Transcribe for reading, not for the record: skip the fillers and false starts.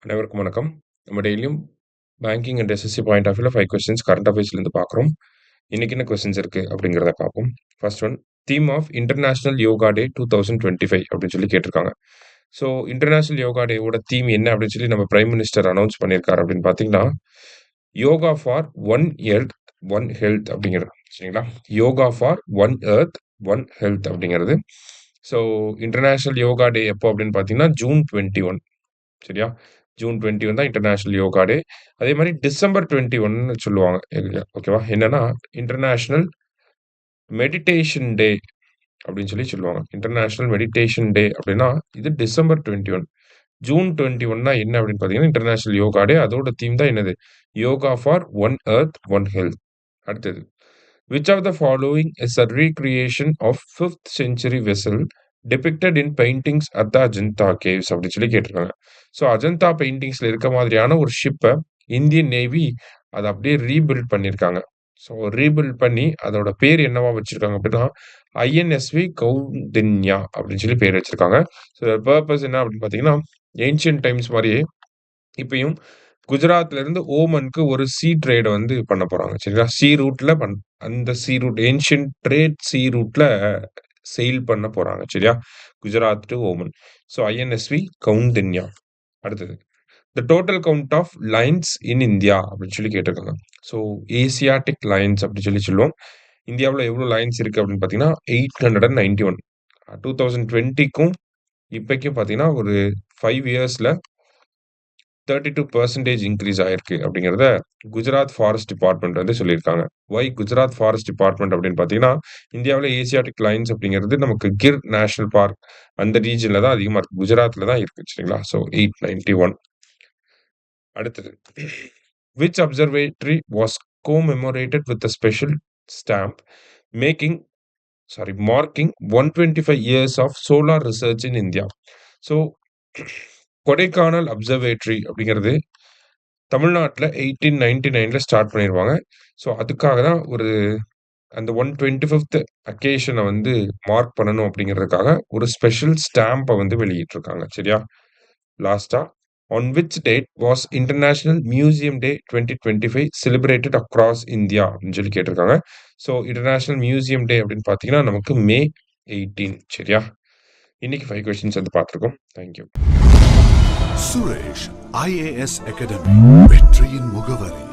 அனைவருக்கும் வணக்கம். நம்ம டெய்லியும் banking and SSC point of வியூல 5 கொஸ்டின்ஸ் கரண்ட் அஃபேர்ஸ்லேருந்து பார்க்குறோம். இன்னைக்கு என்ன கொஸ்டின்ஸ் இருக்கு அப்படிங்கிறத பார்ப்போம். First one, theme of international yoga day 2025 அப்படின்னு சொல்லி கேட்டிருக்காங்க. ஸோ இன்டர்நேஷனல் யோகா டேவோட தீம் என்ன அப்படின்னு சொல்லி நம்ம பிரைம் மினிஸ்டர் அனௌன்ஸ் பண்ணியிருக்காரு அப்படின்னு பார்த்தீங்கன்னா, yoga for one earth one health அப்படிங்கிறது. சரிங்களா? Yoga for one earth one health அப்படிங்கிறது. ஸோ இன்டர்நேஷனல் யோகா டே எப்போ அப்படின்னு பார்த்தீங்கன்னா ஜூன் 21. சரியா? ஜூன் 21 தான் இன்டர்நேஷனல் யோகா டே. அதே மாரி டிசம்பர் 21ன்னு சொல்லுவாங்க. ஓகேவா? என்னன்னா, இன்டர்நேஷனல் மெடிடேஷன் டே அப்படின்னு சொல்லி சொல்லுவாங்க. இன்டர்நேஷனல் மெடிடேஷன் டே அப்படின்னா, இது டிசம்பர் 21. ஜூன் 21னா என்ன அப்படின்னு பார்த்தீங்கன்னா, இன்டர்நேஷனல் யோகா டே. அதோட தீம் தான் என்னது? Yoga for one earth, one health. அடுத்தது, which of the following is a recreation of 5th century vessel depicted in paintings at the Ajanta caves அப்படின்னு சொல்லி கேட்டிருக்காங்க. ஸோ அஜந்தா பெயிண்டிங்ஸ்ல இருக்க மாதிரியான ஒரு ஷிப்பை இந்தியன் நேவி அதை அப்படியே ரீபில்ட் பண்ணியிருக்காங்க. ஸோ ரீபில்ட் பண்ணி அதோட பேர் என்னவா வச்சிருக்காங்க அப்படின்னா ஐஎன்எஸ்வி கௌதின்யா அப்படின்னு சொல்லி பேர் வச்சிருக்காங்க. ஸோ பர்பஸ் என்ன அப்படின்னு பார்த்தீங்கன்னா, ஏன்ஷியன்ட் டைம்ஸ் மாதிரியே இப்பயும் குஜராத்ல இருந்து ஓமனுக்கு ஒரு சீ ட்ரேட வந்து பண்ண போறாங்க. சரிங்களா? சீ ரூட்ல அந்த sea route ancient trade sea ரூட்ல செயில் பண்ண போறாங்க. சரியா? Gujarat to Oman. So INSV Kaundinya. அடுத்தது, the total count of lines in India அப்படின்னு சொல்லி கேட்டிருக்காங்க. ஸோ ஏசியாட்டிக் லைன்ஸ் அப்படின்னு சொல்லி சொல்லுவோம். இந்தியாவுல எவ்வளோ லைன்ஸ் இருக்கு அப்படின்னு பார்த்தீங்கன்னா 891. 2020க்கும் இப்பைக்கும் பார்த்தீங்கன்னா ஒரு 5 இயர்ஸ்ல 32% இன்க்ரீஸ் ஆயிருக்கு அப்படிங்கிறத குஜராத் ஃபாரஸ்ட் டிபார்ட்மெண்ட் வந்து சொல்லியிருக்காங்க. ஒய் குஜராத் ஃபாரஸ்ட் டிபார்ட்மெண்ட் அப்படின்னு பார்த்தீங்கன்னா, இந்தியாவுல ஏசியாட்டிக் லைன்ஸ் அப்படிங்கிறது நமக்கு கிர் நேஷனல் பார்க் அந்த ரீஜன்ல தான் அதிகமா இருக்கு. குஜராத்ல தான் இருக்கு. சரிங்களா? ஸோ 891. அடுத்தது, which observatory was commemorated with a special stamp making marking 125 years of solar research in India. So Kodaikanal observatory அப்படிங்கிறது தமிழ்நாட்டுல 1899ல ஸ்டார்ட் பண்ணிருவாங்க. ஸோ அதுக்காக தான் அந்த 125த் அக்கேஷன வந்து மார்க் பண்ணணும் அப்படிங்கிறதுக்காக ஒரு ஸ்பெஷல் ஸ்டாம்ப வந்து வெளியிட்டிருக்காங்க. சரியா? லாஸ்ட்டா, on which date was international museum day 2025 celebrated across India அப்படின்னு சொல்லி கேட்டிருக்காங்க. ஸோ இன்டர்நேஷனல் மியூசியம் டே அப்படின்னு பார்த்தீங்கன்னா நமக்கு மே 18. சரியா? இன்னைக்கு 5 கொஸ்டின்ஸ் வந்து பார்த்துருக்கோம். தேங்க்யூ. சுரேஷ் IAS அகாடமி வெற்றியின் முகவரி.